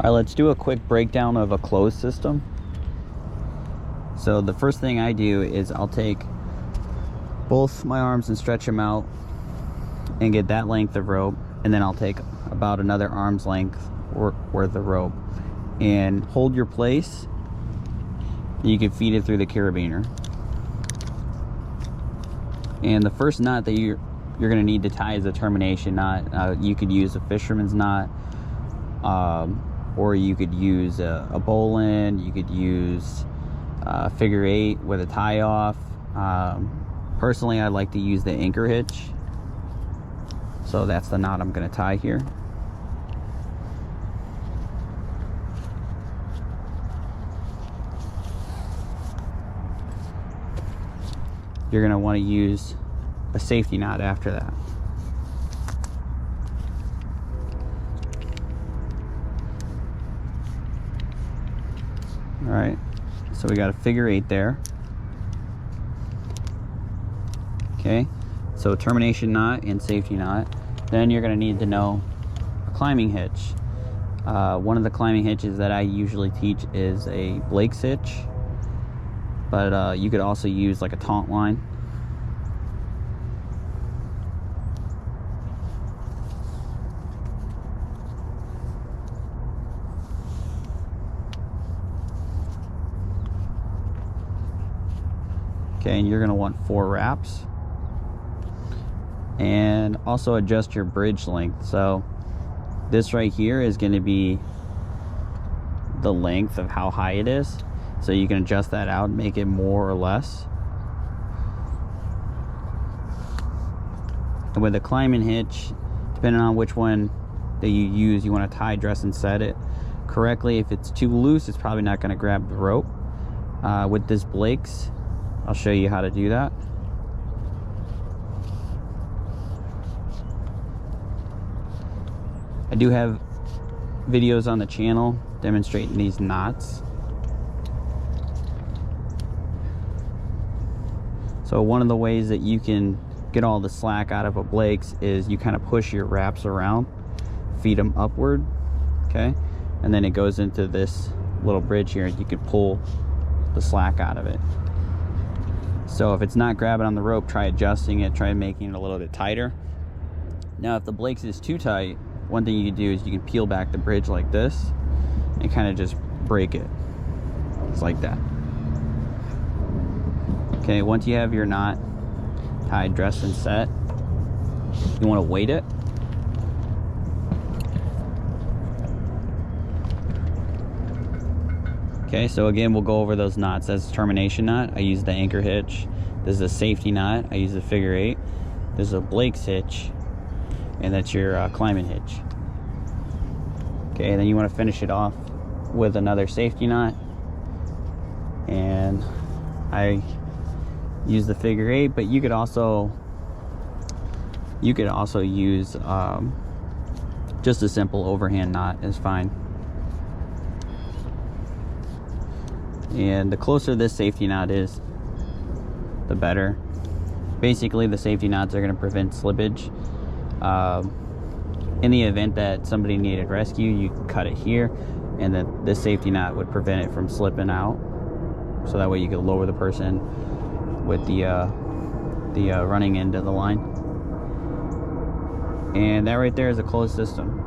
All right, let's do a quick breakdown of a closed system. So the first thing I do is I'll take both my arms and stretch them out and get that length of rope, and then I'll take about another arm's length worth of rope and hold your place. You can feed it through the carabiner. And the first knot that you're going to need to tie is a termination knot. You could use a fisherman's knot, or you could use a bowline. You could use a figure 8 with a tie off. Personally, I like to use the anchor hitch. So that's the knot I'm going to tie here. You're going to want to use a safety knot after that. All right, so we got a figure 8 there. Okay, so termination knot and safety knot. Then you're going to need to know a climbing hitch. One of the climbing hitches that I usually teach is a Blake's hitch, but you could also use like a taunt line. Okay, and you're going to want 4 wraps. And also adjust your bridge length. So this right here is going to be the length of how high it is. So you can adjust that out and make it more or less. And with the climbing hitch, depending on which one that you use, you want to tie, dress, and set it correctly. If it's too loose, it's probably not going to grab the rope. With this Blake's, I'll show you how to do that. I do have videos on the channel demonstrating these knots. So one of the ways that you can get all the slack out of a Blake's is you kind of push your wraps around, feed them upward, okay? And then it goes into this little bridge here, and you can pull the slack out of it. So if it's not grabbing on the rope, try adjusting it, try making it a little bit tighter. Now if the Blake's is too tight, one thing you can do is you can peel back the bridge like this and kind of just break it. It's like that. Okay, once you have your knot tied, dressed, and set, you want to weight it. Okay, so again, we'll go over those knots. That's a termination knot. I use the anchor hitch. This is a safety knot. I use the figure 8. This is a Blake's hitch, and that's your climbing hitch. Okay, and then you want to finish it off with another safety knot, and I use the figure 8, but you could also use just a simple overhand knot is fine. And the closer this safety knot is, the better. Basically, the safety knots are going to prevent slippage. In the event that somebody needed rescue, you can cut it here, and then this safety knot would prevent it from slipping out. So that way you could lower the person with the running end of the line. And that right there is a closed system.